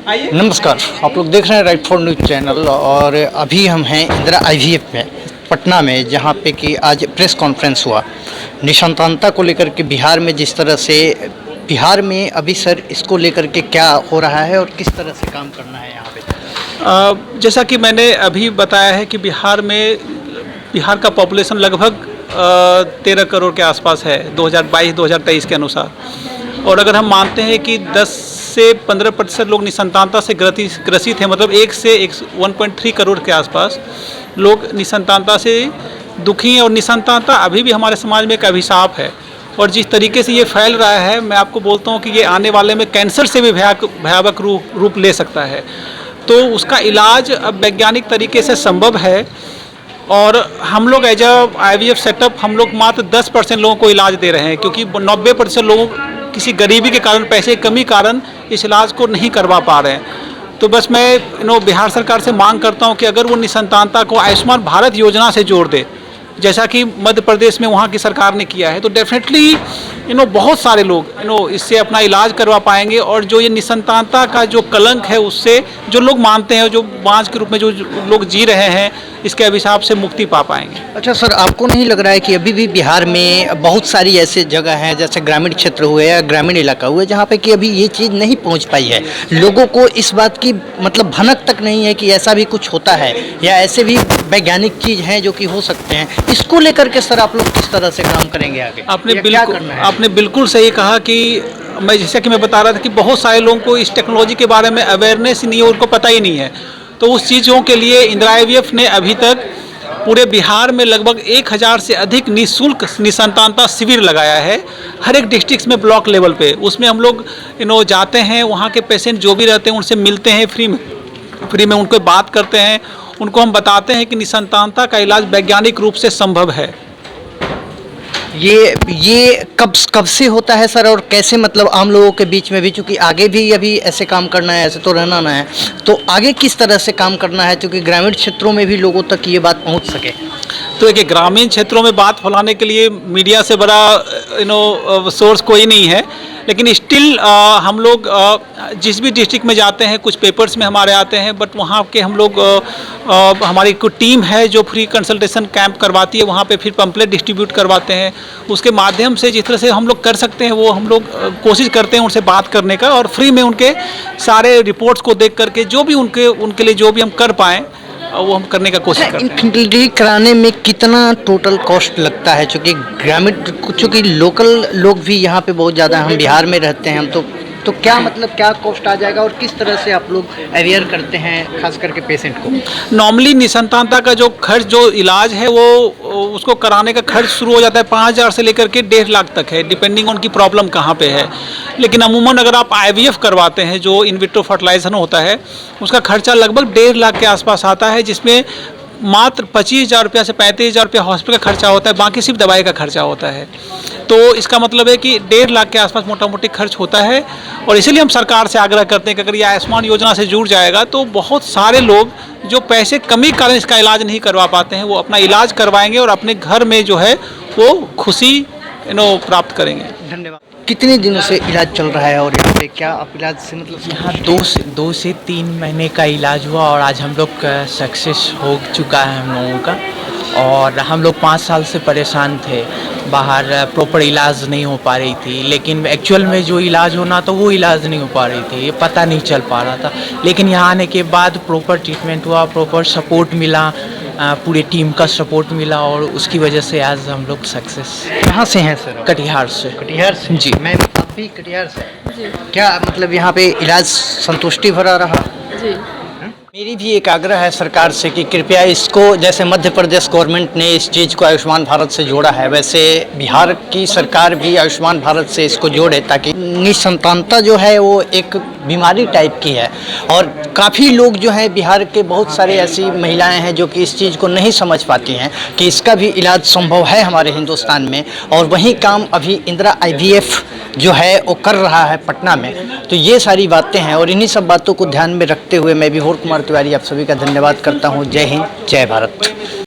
नमस्कार, आप लोग देख रहे हैं राइट फॉर न्यूज़ चैनल और अभी हम हैं इंदिरा आईवीएफ में पटना में, जहां पे कि आज प्रेस कॉन्फ्रेंस हुआ निसंतानता को लेकर के। बिहार में जिस तरह से बिहार में अभी सर इसको लेकर के क्या हो रहा है और किस तरह से काम करना है यहाँ पे। जैसा कि मैंने अभी बताया है कि बिहार का पॉपुलेशन लगभग 13 करोड़ के आसपास है 2022-2023 के अनुसार। और अगर हम मानते हैं कि 10 से 15% लोग निसंतानता से ग्रसित हैं, मतलब 1.3 करोड़ के आसपास लोग निसंतानता से दुखी हैं। और निसंतानता अभी भी हमारे समाज में एक अभिशाप है और जिस तरीके से ये फैल रहा है, मैं आपको बोलता हूँ कि ये आने वाले में कैंसर से भी भयावह रूप ले सकता है। तो उसका इलाज अब वैज्ञानिक तरीके से संभव है और हम लोग एज IVF सेटअप हम लोग मात्र 10% लोगों को इलाज दे रहे हैं, क्योंकि 90% लोग किसी गरीबी के कारण, पैसे की कमी कारण इस इलाज को नहीं करवा पा रहे हैं। तो बस मैं बिहार सरकार से मांग करता हूं कि अगर वो निसंतानता को आयुष्मान भारत योजना से जोड़ दे, जैसा कि मध्य प्रदेश में वहाँ की सरकार ने किया है, तो डेफिनेटली बहुत सारे लोग इससे अपना इलाज करवा पाएंगे। और जो ये निसंतानता का जो कलंक है, उससे जो लोग मानते हैं, जो बांझ के रूप में जो लोग जी रहे हैं, इसके अभिशाप से मुक्ति पा पाएंगे। अच्छा सर, आपको नहीं लग रहा है कि अभी भी बिहार में बहुत सारी ऐसे जगह हैं, जैसे ग्रामीण क्षेत्र हुए या ग्रामीण इलाका हुए, जहाँ पे कि अभी ये चीज़ नहीं पहुँच पाई है, लोगों को इस बात की मतलब भनक तक नहीं है कि ऐसा भी कुछ होता है या ऐसे भी वैज्ञानिक चीज़ हैं जो कि हो सकते हैं। इसको लेकर के सर आप लोग किस तरह से काम करेंगे आगे? आपने बिल्कुल सही कहा कि जैसा कि मैं बता रहा था कि बहुत सारे लोगों को इस टेक्नोलॉजी के बारे में अवेयरनेस नहीं है, उनको पता ही नहीं है। तो उस चीज़ों के लिए इंदिरा IVF ने अभी तक पूरे बिहार में लगभग 1000 से अधिक निःशुल्क निसंतानता शिविर लगाया है, हर एक डिस्ट्रिक्ट में, ब्लॉक लेवल पे। उसमें हम लोग जाते हैं, वहाँ के पेशेंट जो भी रहते हैं उनसे मिलते हैं फ्री में उनको बात करते हैं, उनको हम बताते हैं कि निसंतानता का इलाज वैज्ञानिक रूप से संभव है। ये कब से होता है सर, और कैसे मतलब आम लोगों के बीच में भी, चूँकि आगे भी अभी ऐसे काम करना है, ऐसे तो रहना ना है, तो आगे किस तरह से काम करना है, क्योंकि ग्रामीण क्षेत्रों में भी लोगों तक ये बात पहुंच सके। तो देखिए, ग्रामीण क्षेत्रों में बात फैलाने के लिए मीडिया से बड़ा सोर्स कोई नहीं है, लेकिन स्टिल हम लोग जिस भी डिस्ट्रिक्ट में जाते हैं, कुछ पेपर्स में हमारे आते हैं, बट वहाँ के हम लोग हमारी कोई टीम है जो फ्री कंसल्टेशन कैंप करवाती है, वहाँ पे फिर पम्पलेट डिस्ट्रीब्यूट करवाते हैं। उसके माध्यम से जिस तरह से हम लोग कर सकते हैं, वो हम लोग कोशिश करते हैं उनसे बात करने का, और फ्री में उनके सारे रिपोर्ट्स को देख करके जो भी उनके लिए जो भी हम कर पाएँ वो हम करने का कोशिश करते हैं। इनफर्टिलिटी कराने में कितना टोटल कॉस्ट लगता है, चूँकि लोकल लोग भी यहाँ पे बहुत ज़्यादा, हम बिहार में रहते हैं हम, तो क्या मतलब क्या कॉस्ट आ जाएगा और किस तरह से आप लोग अवेयर करते हैं खास करके पेशेंट को? नॉर्मली निसंतानता का जो खर्च, जो इलाज है, वो उसको कराने का खर्च शुरू हो जाता है 5000 से लेकर के 1.5 लाख तक है, डिपेंडिंग उनकी प्रॉब्लम कहाँ पे है। लेकिन अमूमन अगर आप IVF करवाते हैं, जो इन विट्रो फर्टिलाइजेशन होता है, उसका खर्चा लगभग 1.5 लाख के आसपास आता है, जिसमें मात्र 25,000 रुपया से 35,000 रुपया हॉस्पिटल का खर्चा होता है, बाकी सिर्फ दवाई का खर्चा होता है। तो इसका मतलब है कि 1.5 लाख के आसपास मोटा मोटी खर्च होता है। और इसीलिए हम सरकार से आग्रह करते हैं कि अगर ये आयुष्मान योजना से जुड़ जाएगा तो बहुत सारे लोग जो पैसे कमी के कारण इसका इलाज नहीं करवा पाते हैं, वो अपना इलाज करवाएंगे और अपने घर में जो है वो खुशी प्राप्त करेंगे। धन्यवाद। कितने दिनों से इलाज चल रहा है और यहाँ पे क्या आप इलाज से मतलब? यहाँ 2 से 3 महीने का इलाज हुआ और आज हम लोग का सक्सेस हो चुका है हम लोगों का। और हम लोग 5 साल से परेशान थे, बाहर प्रॉपर इलाज नहीं हो पा रही थी, लेकिन एक्चुअल में जो इलाज होना था वो इलाज नहीं हो पा रही थी, ये पता नहीं चल पा रहा था। लेकिन यहाँ आने के बाद प्रॉपर ट्रीटमेंट हुआ, प्रॉपर सपोर्ट मिला, पूरे टीम का सपोर्ट मिला और उसकी वजह से आज हम लोग सक्सेस। कहाँ से हैं सर? कटिहार से। कटिहार से जी। मैं आप भी कटिहार से? जी। क्या मतलब यहाँ पे इलाज संतुष्टि भरा रहा? जी। मेरी भी एक आग्रह है सरकार से कि कृपया इसको, जैसे मध्य प्रदेश गवर्नमेंट ने इस चीज़ को आयुष्मान भारत से जोड़ा है, वैसे बिहार की सरकार भी आयुष्मान भारत से इसको जोड़े, ताकि निसंतानता जो है वो एक बीमारी टाइप की है। और काफ़ी लोग जो हैं, बिहार के बहुत सारे ऐसी महिलाएं हैं जो कि इस चीज़ को नहीं समझ पाती हैं कि इसका भी इलाज संभव है हमारे हिंदुस्तान में। और वही काम अभी इंदिरा IVF जो है वो कर रहा है पटना में। तो ये सारी बातें हैं और इन्हीं सब बातों को ध्यान में रखते हुए मैं भी होर कुमार तिवारी आप सभी का धन्यवाद करता हूँ। जय हिंद, जय भारत।